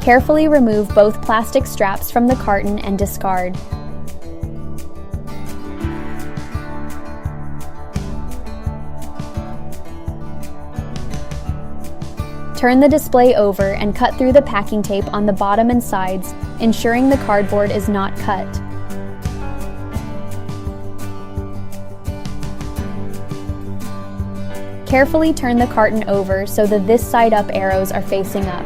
Carefully remove both plastic straps from the carton and discard. Turn the display over and cut through the packing tape on the bottom and sides, ensuring the cardboard is not cut. Carefully turn the carton over so the this side up arrows are facing up.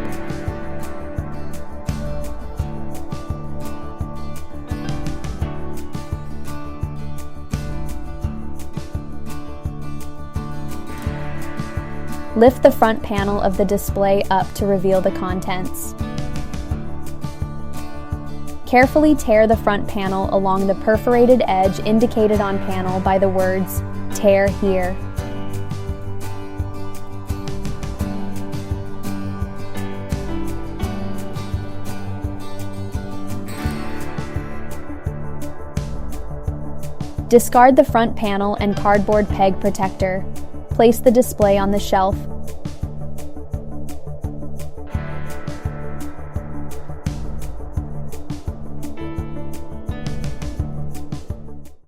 Lift the front panel of the display up to reveal the contents. Carefully tear the front panel along the perforated edge indicated on panel by the words, "Tear here." Discard the front panel and cardboard peg protector. Place the display on the shelf,